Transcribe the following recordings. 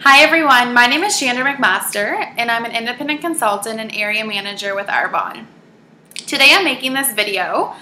Hi everyone, my name is Chandra McMaster and I'm an independent consultant and area manager with Arbonne. Today I'm making this video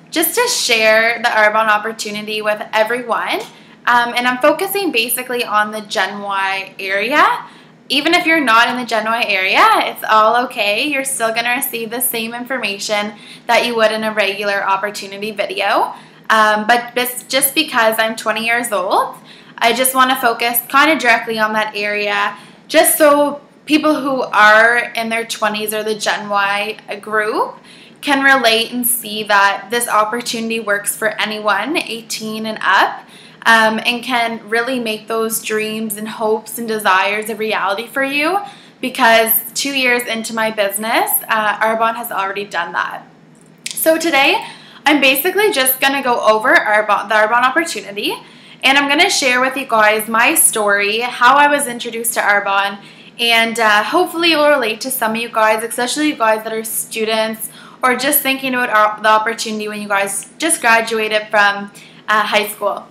just to share the Arbonne opportunity with everyone, and I'm focusing basically on the Gen Y area. Even if you're not in the Gen Y area, it's all okay. You're still going to receive the same information that you would in a regular opportunity video, but just because I'm 20 years old, I just want to focus kind of directly on that area, just so people who are in their 20s or the Gen Y group can relate and see that this opportunity works for anyone 18 and up, and can really make those dreams and hopes and desires a reality for you, because 2 years into my business, Arbonne has already done that. So today, I'm basically just going to go over the Arbonne opportunity, and I'm going to share with you guys my story, how I was introduced to Arbonne, and hopefully it will relate to some of you guys, especially you guys that are students or just thinking about the opportunity when you guys just graduated from high school.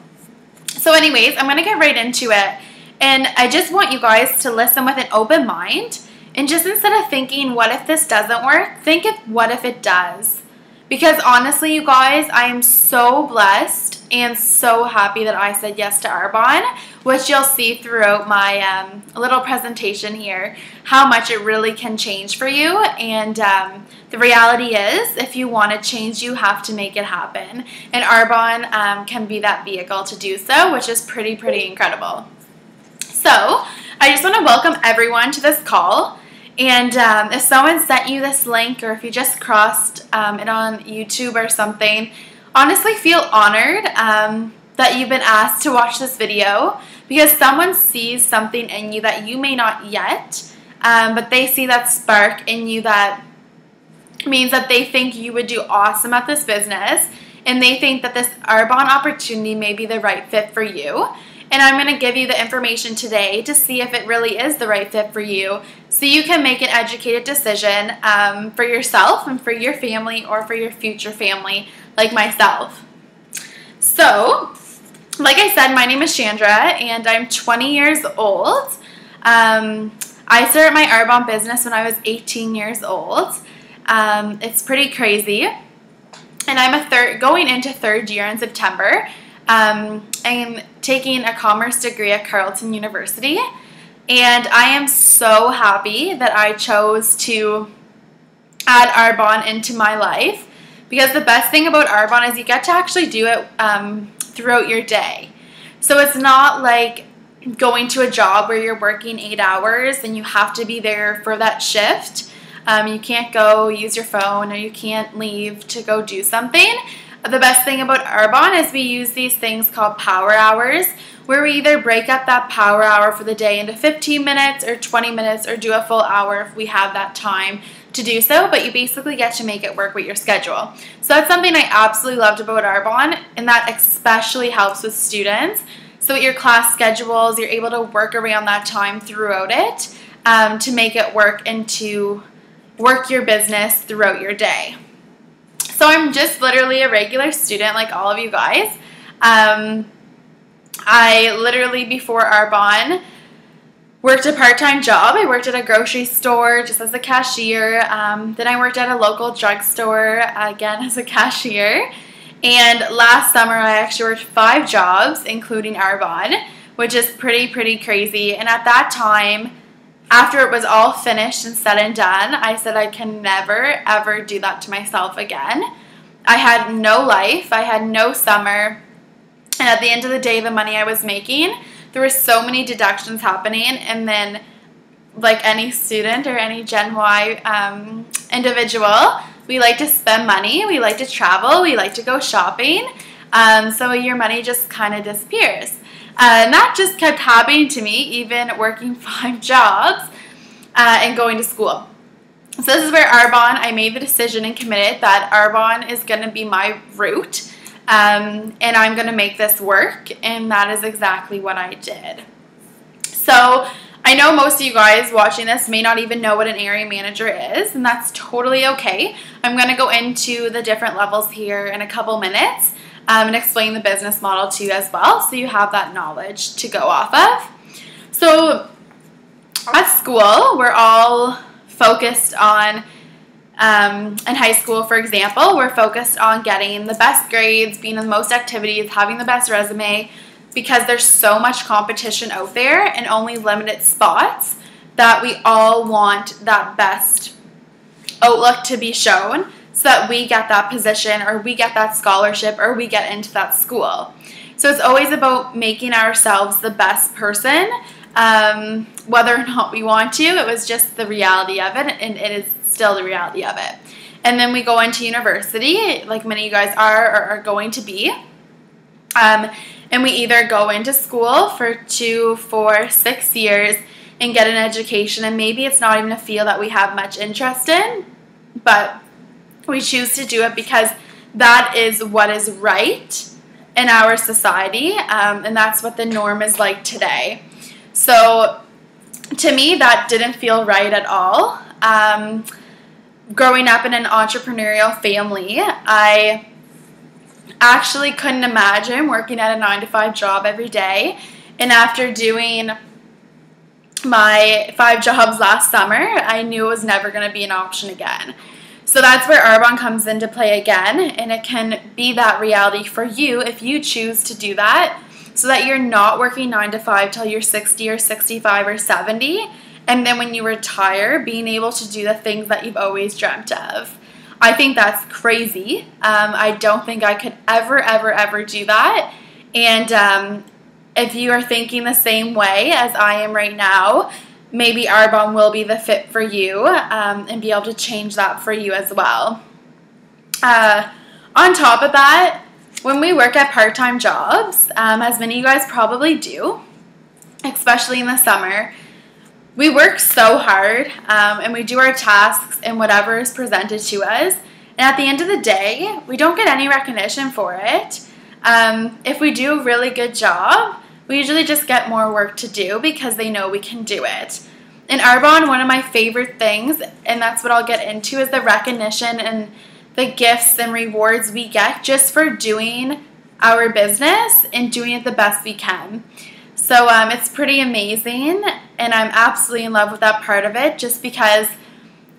So anyways, I'm going to get right into it, and I just want you guys to listen with an open mind, and just instead of thinking, what if this doesn't work, think of what if it does. Because honestly, you guys, I am so blessed and so happy that I said yes to Arbonne, which you'll see throughout my little presentation here, how much it really can change for you. And the reality is, if you want to change, you have to make it happen. And Arbonne can be that vehicle to do so, which is pretty incredible. So I just want to welcome everyone to this call. And if someone sent you this link, or if you just crossed it on YouTube or something, honestly feel honored that you've been asked to watch this video, because someone sees something in you that you may not yet, but they see that spark in you that means that they think you would do awesome at this business, and they think that this Arbonne opportunity may be the right fit for you. And I'm going to give you the information today to see if it really is the right fit for you, so you can make an educated decision for yourself and for your family, or for your future family like myself. So, like I said, my name is Chandra and I'm 20 years old. I started my Arbonne business when I was 18 years old. It's pretty crazy. And I'm going into third year in September. I'm taking a commerce degree at Carleton University, and I am so happy that I chose to add Arbonne into my life, because the best thing about Arbonne is you get to actually do it throughout your day. So it's not like going to a job where you're working 8 hours and you have to be there for that shift. You can't go use your phone, or you can't leave to go do something. The best thing about Arbonne is we use these things called power hours, where we either break up that power hour for the day into 15 minutes or 20 minutes, or do a full hour if we have that time to do so, but you basically get to make it work with your schedule. So that's something I absolutely loved about Arbonne, and that especially helps with students. So with your class schedules, you're able to work around that time throughout it, to make it work and to work your business throughout your day. So I'm just literally a regular student like all of you guys. I literally, before Arbonne, worked a part-time job. I worked at a grocery store just as a cashier. Then I worked at a local drugstore, again as a cashier. And last summer I actually worked 5 jobs, including Arbonne, which is pretty crazy. And at that time, after it was all finished and said and done, I said I can never ever do that to myself again. I had no life, I had no summer, and at the end of the day, the money I was making, there were so many deductions happening, and then like any student or any Gen Y individual, we like to spend money, we like to travel, we like to go shopping, so your money just kind of disappears. And that just kept happening to me, even working 5 jobs and going to school. So this is where Arbonne, I made the decision and committed that Arbonne is going to be my route, and I'm going to make this work, and that is exactly what I did. So I know most of you guys watching this may not even know what an area manager is, and that's totally okay. I'm going to go into the different levels here in a couple minutes. And explain the business model to you as well, so you have that knowledge to go off of. So at school, we're all focused on, in high school, for example, we're focused on getting the best grades, being in the most activities, having the best resume, because there's so much competition out there and only limited spots that we all want that best outlook to be shown so that we get that position or we get that scholarship or we get into that school. So it's always about making ourselves the best person, whether or not we want to. It was just the reality of it, and it is still the reality of it. And then we go into university, like many of you guys are or are going to be. And we either go into school for 2, 4, 6 years and get an education, and maybe it's not even a field that we have much interest in, but we choose to do it because that is what is right in our society, and that's what the norm is like today. So to me, that didn't feel right at all. Growing up in an entrepreneurial family, I actually couldn't imagine working at a 9-to-5 job every day. And after doing my 5 jobs last summer, I knew it was never going to be an option again. So that's where Arbonne comes into play again, and it can be that reality for you if you choose to do that, so that you're not working 9 to 5 till you're 60 or 65 or 70, and then when you retire, being able to do the things that you've always dreamt of. I think that's crazy. I don't think I could ever do that. And if you are thinking the same way as I am right now, maybe Arbonne will be the fit for you, and be able to change that for you as well. On top of that, when we work at part-time jobs, as many of you guys probably do, especially in the summer, we work so hard, and we do our tasks and whatever is presented to us, and at the end of the day, we don't get any recognition for it. If we do a really good job, we usually just get more work to do because they know we can do it. In Arbonne, one of my favorite things, and that's what I'll get into, is the recognition and the gifts and rewards we get just for doing our business and doing it the best we can. So it's pretty amazing, and I'm absolutely in love with that part of it, just because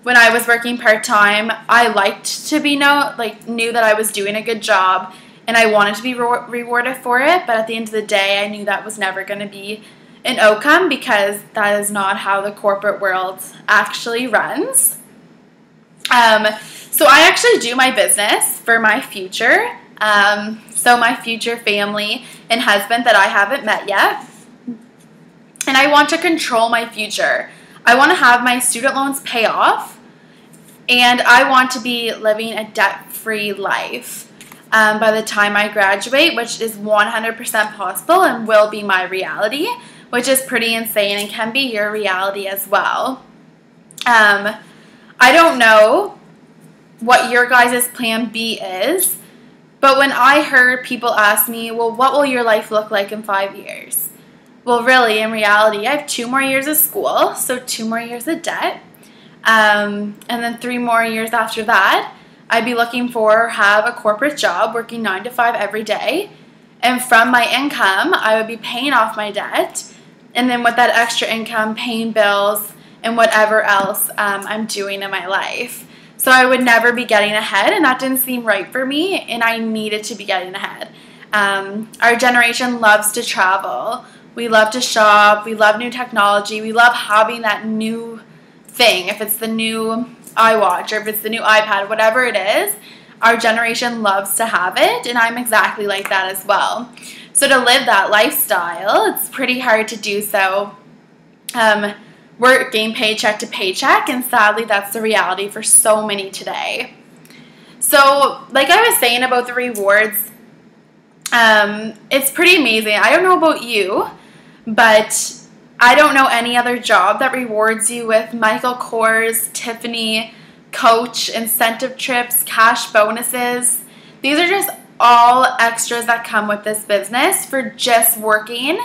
when I was working part-time, I liked to be knew that I was doing a good job, and I wanted to be rewarded for it, but at the end of the day, I knew that was never going to be an outcome because that is not how the corporate world actually runs. So I actually do my business for my future, so my future family and husband that I haven't met yet, and I want to control my future. I want to have my student loans pay off, and I want to be living a debt-free life by the time I graduate, which is 100% possible and will be my reality, which is pretty insane and can be your reality as well. I don't know what your guys' plan B is, but when I heard people ask me, well, what will your life look like in 5 years? Well, really, in reality, I have 2 more years of school, so 2 more years of debt, and then 3 more years after that, I'd be looking for have a corporate job working 9 to 5 every day, and from my income, I would be paying off my debt, and then with that extra income, paying bills and whatever else I'm doing in my life. So I would never be getting ahead, and that didn't seem right for me, and I needed to be getting ahead. Our generation loves to travel. We love to shop. We love new technology. We love having that new thing. If it's the new iWatch or if it's the new iPad, whatever it is, our generation loves to have it, and I'm exactly like that as well. So to live that lifestyle, it's pretty hard to do so working paycheck to paycheck, and sadly that's the reality for so many today. So like I was saying about the rewards, it's pretty amazing. I don't know about you, but I don't know any other job that rewards you with Michael Kors, Tiffany, Coach, incentive trips, cash bonuses. These are just all extras that come with this business for just working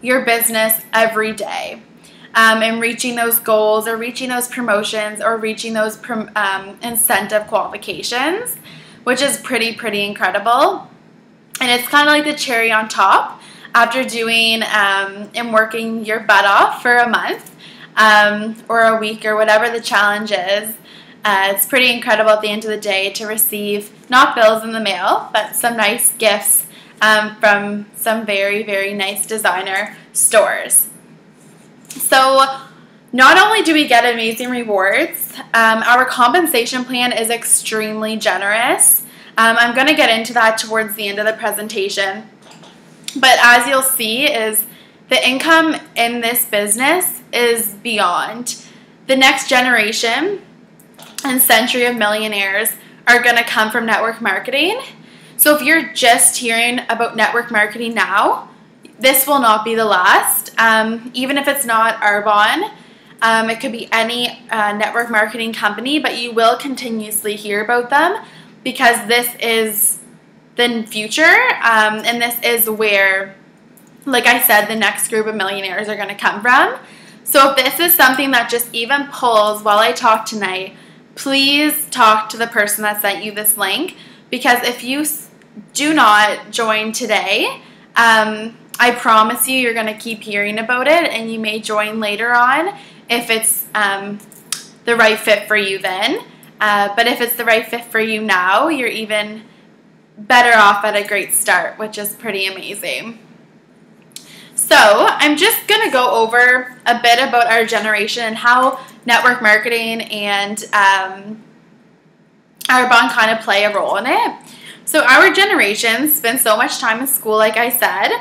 your business every day, and reaching those goals or reaching those promotions or reaching those incentive qualifications, which is pretty incredible. And it's kind of like the cherry on top after doing and working your butt off for a month or a week or whatever the challenge is. It's pretty incredible at the end of the day to receive not bills in the mail, but some nice gifts from some very, very nice designer stores. So not only do we get amazing rewards, our compensation plan is extremely generous. I'm going to get into that towards the end of the presentation. But as you'll see, is the income in this business is beyond. The next generation and century of millionaires are going to come from network marketing. So if you're just hearing about network marketing now, this will not be the last. Even if it's not Arbonne, it could be any network marketing company, but you will continuously hear about them because this is the future, and this is where, like I said, the next group of millionaires are going to come from. So if this is something that just even pulls while I talk tonight, please talk to the person that sent you this link, because if you do not join today, I promise you you're going to keep hearing about it, and you may join later on if it's the right fit for you then. But if it's the right fit for you now, you're even better off at a great start, which is pretty amazing. So I'm just going to go over a bit about our generation and how network marketing and Arbonne kind of play a role in it. So our generation spends so much time in school, like I said,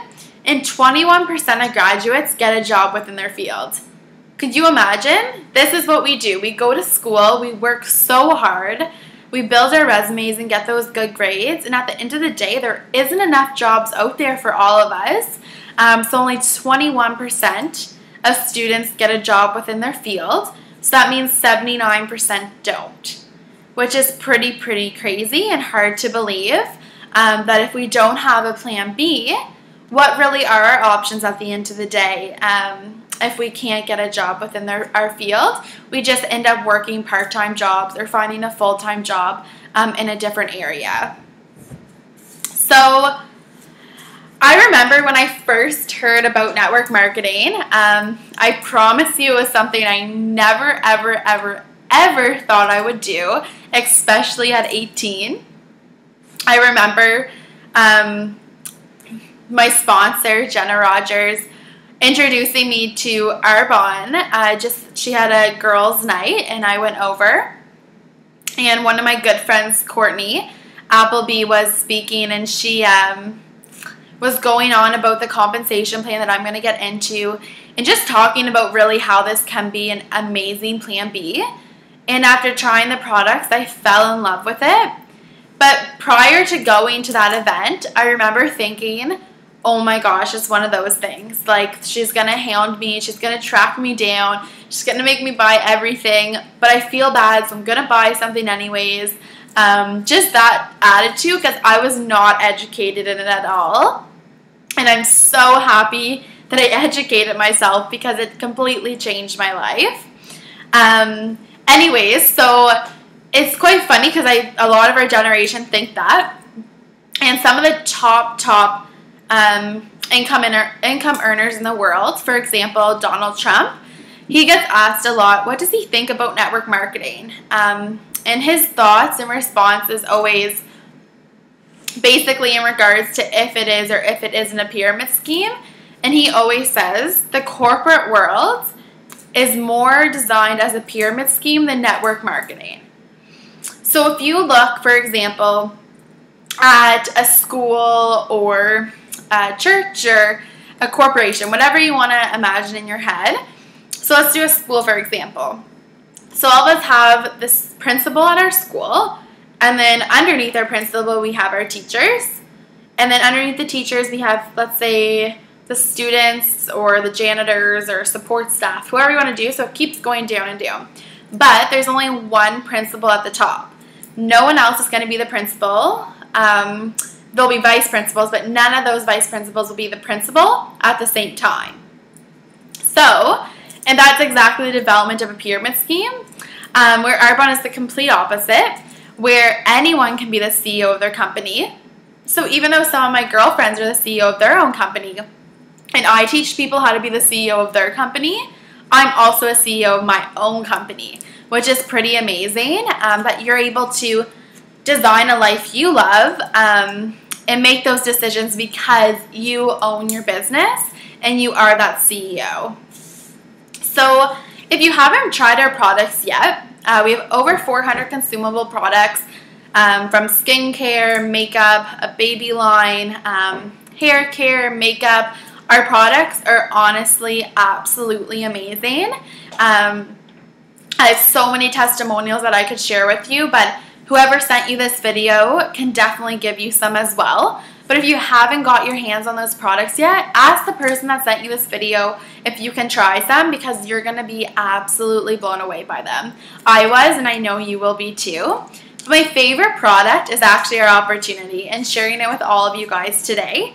and 21% of graduates get a job within their field. Could you imagine? This is what we do. We go to school, we work so hard, we build our resumes and get those good grades, and at the end of the day, there isn't enough jobs out there for all of us. So only 21% of students get a job within their field. So that means 79% don't, which is pretty crazy and hard to believe that if we don't have a plan B, what really are our options at the end of the day? If we can't get a job within our field, we just end up working part-time jobs or finding a full-time job in a different area. So I remember when I first heard about network marketing, I promise you it was something I never, ever thought I would do, especially at 18. I remember my sponsor, Jenna Rogers, introducing me to Arbonne. She had a girls' night, and I went over. And one of my good friends, Courtney Appleby, was speaking, and she was going on about the compensation plan that I'm going to get into, and just talking about really how this can be an amazing plan B. And after trying the products, I fell in love with it. But prior to going to that event, I remember thinking, oh my gosh, it's one of those things. Like, she's going to hound me. She's going to track me down. She's going to make me buy everything. But I feel bad, so I'm going to buy something anyways. Just that attitude, because I was not educated in it at all. And I'm so happy that I educated myself, because it completely changed my life. Anyways, so it's quite funny because a lot of our generation think that. And some of the top income earners in the world, for example, Donald Trump, he gets asked a lot, what does he think about network marketing? And his thoughts and response is always basically in regards to if it is or if it isn't a pyramid scheme. And he always says the corporate world is more designed as a pyramid scheme than network marketing. So if you look, for example, at a school or a church or a corporation, whatever you want to imagine in your head. So let's do a school, for example. So all of us have this principal at our school, and then underneath our principal we have our teachers, and then underneath the teachers we have, let's say, the students or the janitors or support staff, whoever you want to do. So it keeps going down and down. But there's only one principal at the top. No one else is going to be the principal. There'll be vice principals, but none of those vice principals will be the principal at the same time. So, and that's exactly the development of a pyramid scheme, where Arbonne is the complete opposite, where anyone can be the CEO of their company. So even though some of my girlfriends are the CEO of their own company, and I teach people how to be the CEO of their company, I'm also a CEO of my own company, which is pretty amazing, that you're able to design a life you love and make those decisions because you own your business and you are that CEO. So if you haven't tried our products yet, we have over 400 consumable products, from skincare, makeup, a baby line, hair care, makeup. Our products are honestly absolutely amazing. I have so many testimonials that I could share with you, but whoever sent you this video can definitely give you some as well. But if you haven't got your hands on those products yet, ask the person that sent you this video if you can try some, because you're going to be absolutely blown away by them. I was, and I know you will be too. But my favorite product is actually our opportunity and sharing it with all of you guys today.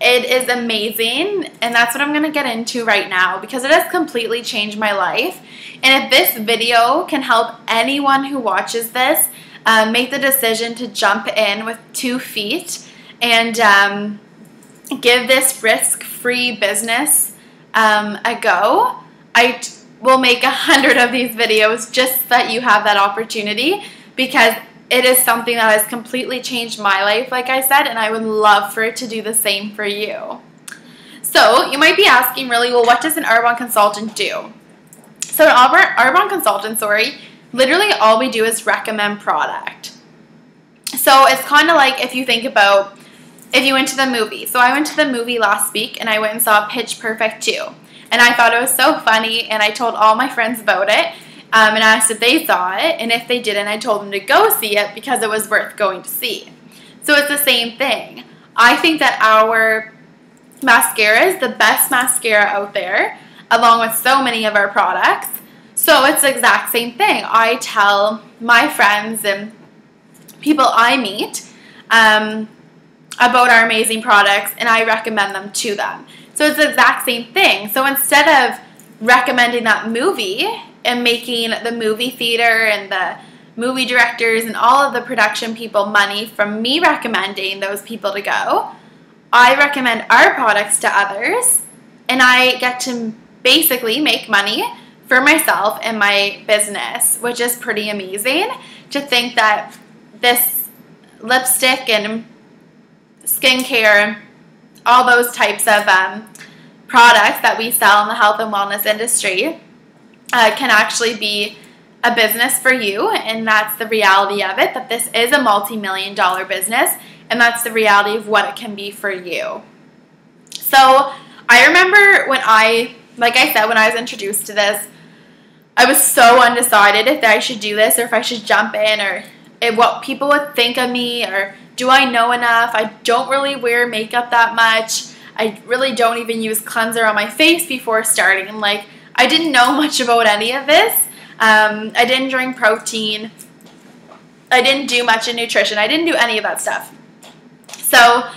It is amazing, and that's what I'm going to get into right now because it has completely changed my life. And if this video can help anyone who watches this make the decision to jump in with 2 feet and give this risk-free business a go, I will make 100 of these videos just so that you have that opportunity, because it is something that has completely changed my life, like I said, and I would love for it to do the same for you. So you might be asking, really, well, what does an Arbonne consultant do? So an Arbonne consultant, literally all we do is recommend product. So it's kind of like if you think about if you went to the movie. So I went to the movie last week and I went and saw Pitch Perfect 2. And I thought it was so funny, and I told all my friends about it. And asked if they saw it, and if they didn't, I told them to go see it because it was worth going to see. So it's the same thing. I think that our mascara is the best mascara out there, along with so many of our products. So it's the exact same thing. I tell my friends and people I meet about our amazing products, and I recommend them to them. So it's the exact same thing. So instead of recommending that movie and making the movie theater and the movie directors and all of the production people money from me recommending those people to go, I recommend our products to others, and I get to basically make money for myself and my business, which is pretty amazing to think that this lipstick and skincare, all those types of products that we sell in the health and wellness industry can actually be a business for you, and that's the reality of it, that this is a multi-million-dollar business, and that's the reality of what it can be for you. So I remember when like I said, when I was introduced to this, I was so undecided if I should do this or if I should jump in, or what people would think of me, or do I know enough? I don't really wear makeup that much. I really don't even use cleanser on my face before starting. Like, I didn't know much about any of this. I didn't drink protein. I didn't do much in nutrition. I didn't do any of that stuff. So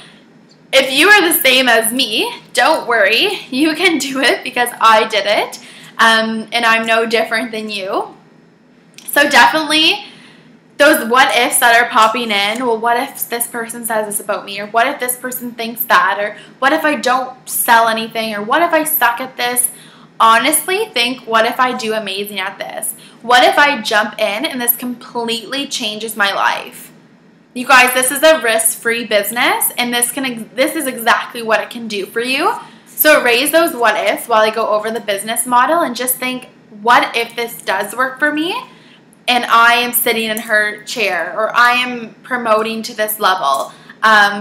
if you are the same as me, don't worry. You can do it because I did it. And I'm no different than you. So definitely those what ifs that are popping in, well, what if this person says this about me, or what if this person thinks that, or what if I don't sell anything, or what if I suck at this? Honestly, think, what if I do amazing at this? What if I jump in and this completely changes my life? You guys, this is a risk-free business, and this is exactly what it can do for you. So raise those what ifs while I go over the business model, and just think, what if this does work for me? And I am sitting in her chair, or I am promoting to this level,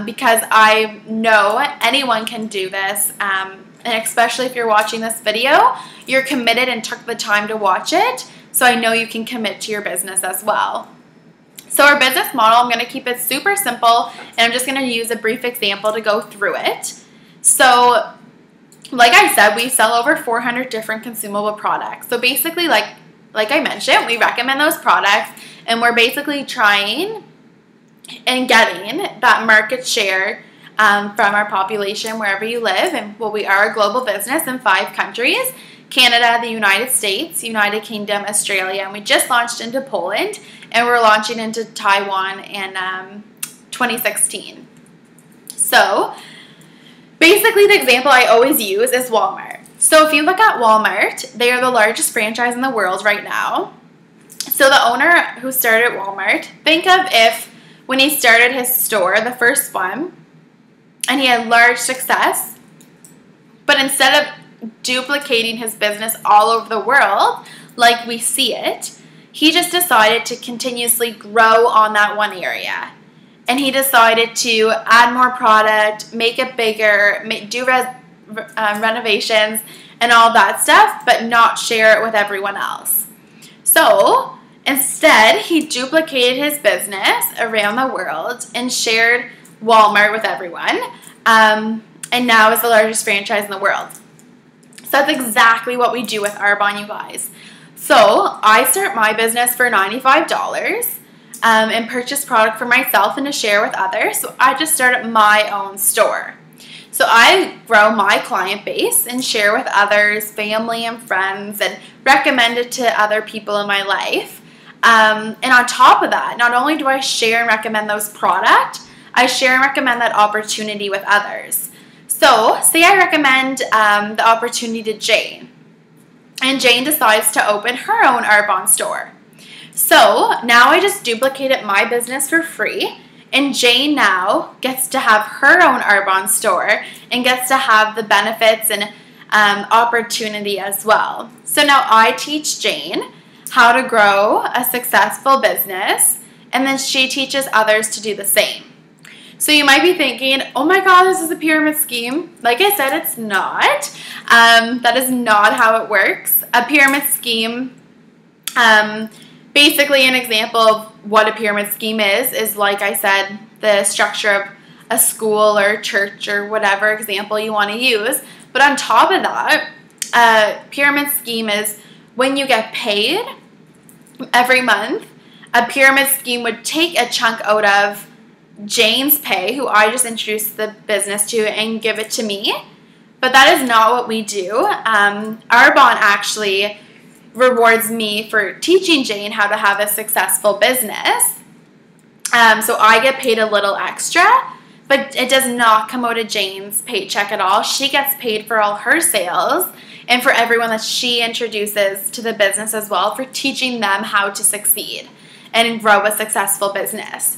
because I know anyone can do this, and especially if you're watching this video, you're committed and took the time to watch it, so I know you can commit to your business as well. So our business model, I'm going to keep it super simple, and I'm just going to use a brief example to go through it. So like I said, we sell over 400 different consumable products. So basically, like I mentioned, we recommend those products, and we're basically trying and getting that market share from our population wherever you live. And well, we are a global business in 5 countries: Canada, the United States, United Kingdom, Australia, and we just launched into Poland, and we're launching into Taiwan in 2016. So Basically, the example I always use is Walmart. So if you look at Walmart, they are the largest franchise in the world right now. So the owner who started Walmart, think of if when he started his store, the first one, and he had large success, but instead of duplicating his business all over the world like we see it, he just decided to continuously grow on that one area. And he decided to add more product, make it bigger, do renovations and all that stuff, but not share it with everyone else. So instead, he duplicated his business around the world and shared Walmart with everyone, and now is the largest franchise in the world. So that's exactly what we do with Arbonne, you guys. So I start my business for $95 and purchase product for myself and to share with others. So I just started my own store. So I grow my client base and share with others, family and friends, and recommend it to other people in my life. And on top of that, not only do I share and recommend those products, I share and recommend that opportunity with others. So say I recommend the opportunity to Jane, and Jane decides to open her own Arbonne store. So now I just duplicated my business for free, and Jane now gets to have her own Arbonne store and gets to have the benefits and opportunity as well. So now I teach Jane how to grow a successful business, and then she teaches others to do the same. So you might be thinking, oh my God, this is a pyramid scheme. Like I said, it's not. That is not how it works. A pyramid scheme, basically an example of what a pyramid scheme is like I said, the structure of a school or church or whatever example you want to use. But on top of that, a pyramid scheme is when you get paid every month. A pyramid scheme would take a chunk out of Jane's pay, who I just introduced the business to, and give it to me. But that is not what we do. Arbonne actually rewards me for teaching Jane how to have a successful business. So I get paid a little extra, but it does not come out of Jane's paycheck at all. She gets paid for all her sales and for everyone that she introduces to the business as well, for teaching them how to succeed and grow a successful business.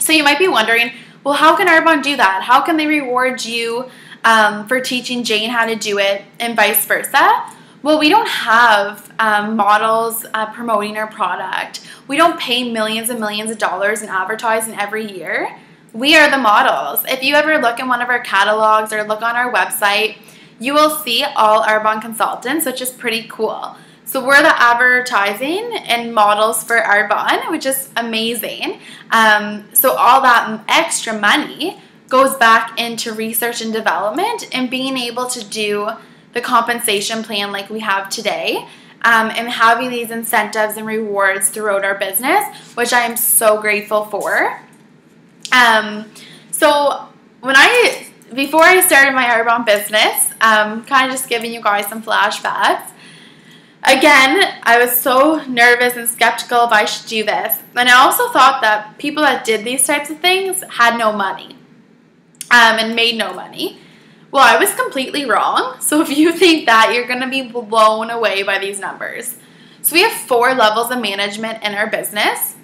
So you might be wondering, well, how can Arbonne do that? How can they reward you for teaching Jane how to do it and vice versa? Well, we don't have models promoting our product. We don't pay millions and millions of dollars in advertising every year. We are the models. If you ever look in one of our catalogs or look on our website, you will see all Arbonne consultants, which is pretty cool. So we're the advertising and models for Arbonne, which is amazing. So all that extra money goes back into research and development and being able to do the compensation plan like we have today, and having these incentives and rewards throughout our business, which I am so grateful for. So before I started my Arbonne business, kind of just giving you guys some flashbacks. Again, I was so nervous and skeptical if I should do this. And I also thought that people that did these types of things had no money and made no money. Well, I was completely wrong. So if you think that, you're going to be blown away by these numbers. So we have 4 levels of management in our business.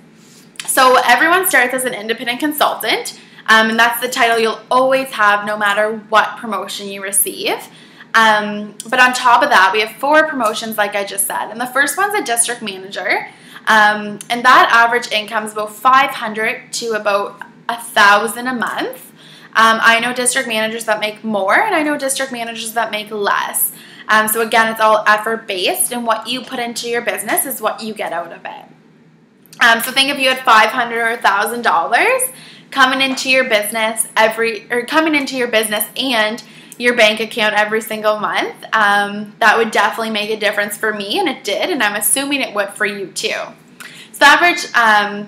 So everyone starts as an independent consultant, and that's the title you'll always have no matter what promotion you receive. But on top of that, we have 4 promotions like I just said. And the first one's a district manager, and that average income is about $500 to about $1,000 a month. I know district managers that make more, and I know district managers that make less. So again, it's all effort-based, and what you put into your business is what you get out of it. So think if you had $500 or $1,000 coming into your business and your bank account every single month, that would definitely make a difference for me, and it did, and I'm assuming it would for you too. So the average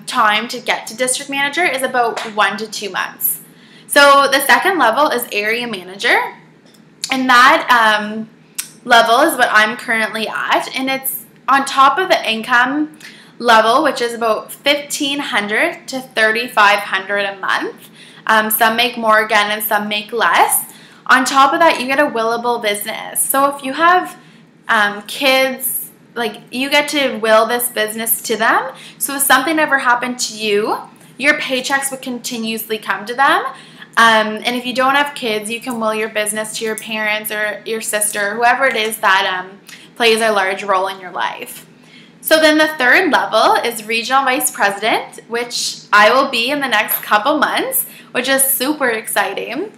time to get to district manager is about 1 to 2 months. So the second level is area manager, and that level is what I'm currently at, and it's on top of the income level, which is about $1,500 to $3,500 a month. Some make more again, and some make less. On top of that, you get a willable business. So if you have kids, like, you get to will this business to them. So if something ever happened to you, your paychecks would continuously come to them. And if you don't have kids, you can will your business to your parents or your sister, whoever it is that plays a large role in your life. So then the third level is regional vice president, which I will be in the next couple months, which is super exciting.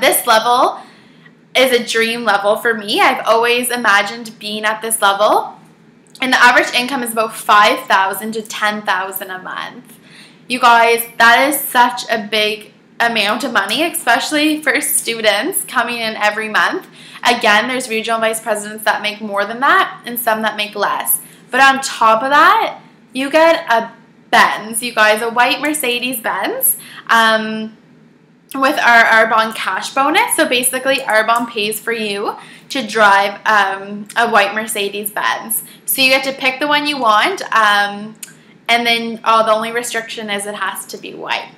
This level is a dream level for me. I've always imagined being at this level, and the average income is about $5,000 to $10,000 a month. You guys, that is such a big amount of money, especially for students coming in every month. Again, there's regional vice presidents that make more than that and some that make less. But on top of that, you get a Benz, you guys, a white Mercedes-Benz with our Arbonne cash bonus. So basically, Arbonne pays for you to drive a white Mercedes-Benz. So you get to pick the one you want, and then the only restriction is it has to be white.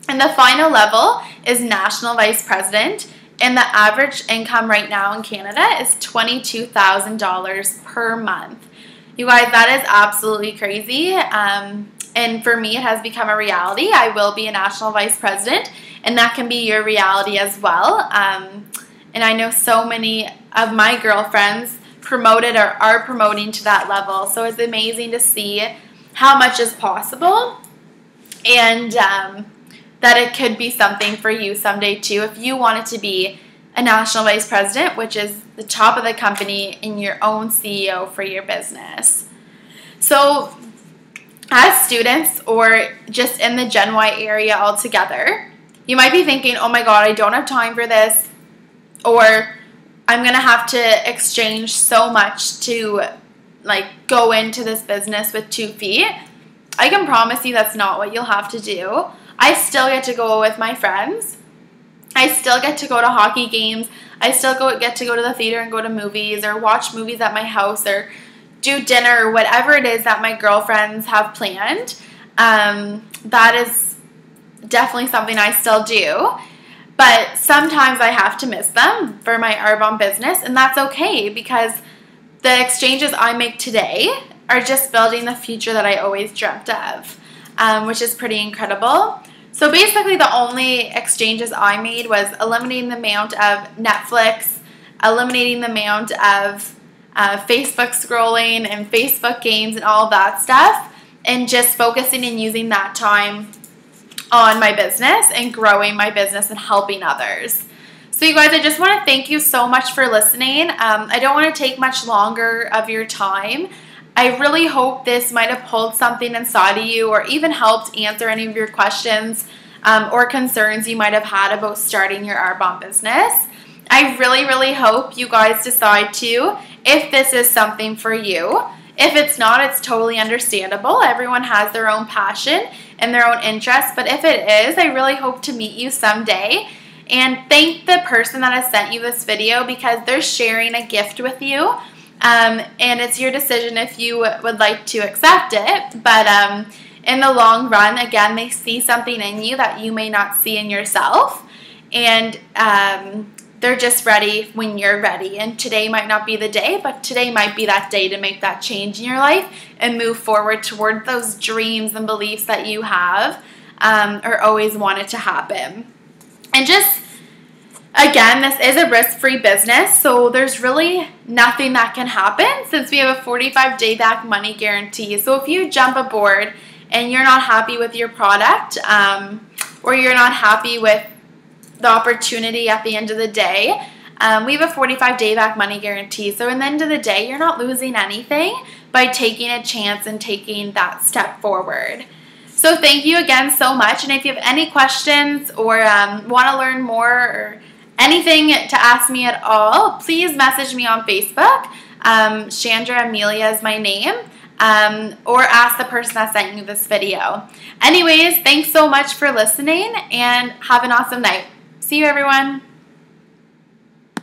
And the final level is national vice president, and the average income right now in Canada is $22,000 per month. You guys, that is absolutely crazy, and for me, it has become a reality. I will be a national vice president, and that can be your reality as well. And I know so many of my girlfriends promoted or are promoting to that level, so it's amazing to see how much is possible, and that it could be something for you someday too if you wanted to be a national vice president, which is the top of the company and your own CEO for your business. So as students or just in the Gen Y area altogether, you might be thinking, oh my God, I don't have time for this, or I'm going to have to exchange so much to like go into this business with 2 feet. I can promise you that's not what you'll have to do. I still get to go with my friends. I still get to go to hockey games. I still get to go to the theater and go to movies or watch movies at my house or do dinner or whatever it is that my girlfriends have planned. That is definitely something I still do. But sometimes I have to miss them for my Arbonne business, and that's okay because the exchanges I make today are just building the future that I always dreamt of, which is pretty incredible. So basically the only exchanges I made was eliminating the amount of Netflix, eliminating the amount of Facebook scrolling and Facebook games and all that stuff, and just focusing and using that time on my business and growing my business and helping others. So you guys, I just want to thank you so much for listening. I don't want to take much longer of your time. I really hope this might have pulled something inside of you or even helped answer any of your questions or concerns you might have had about starting your Arbonne business. I really, really hope you guys decide to, if this is something for you. If it's not, it's totally understandable. Everyone has their own passion and their own interests, but if it is, I really hope to meet you someday. And thank the person that has sent you this video because they're sharing a gift with you. And it's your decision if you would like to accept it, but in the long run, again, they see something in you that you may not see in yourself, and they're just ready when you're ready, and today might not be the day, but today might be that day to make that change in your life and move forward toward those dreams and beliefs that you have or always wanted to happen. And just again, this is a risk-free business, so there's really nothing that can happen since we have a 45-day back money guarantee. So if you jump aboard and you're not happy with your product or you're not happy with the opportunity at the end of the day, we have a 45-day back money guarantee. So in the end of the day, you're not losing anything by taking a chance and taking that step forward. So thank you again so much. And if you have any questions or want to learn more or anything to ask me at all, please message me on Facebook. Chandra Amelia is my name. Or ask the person that sent you this video. Anyways, thanks so much for listening and have an awesome night. See you, everyone.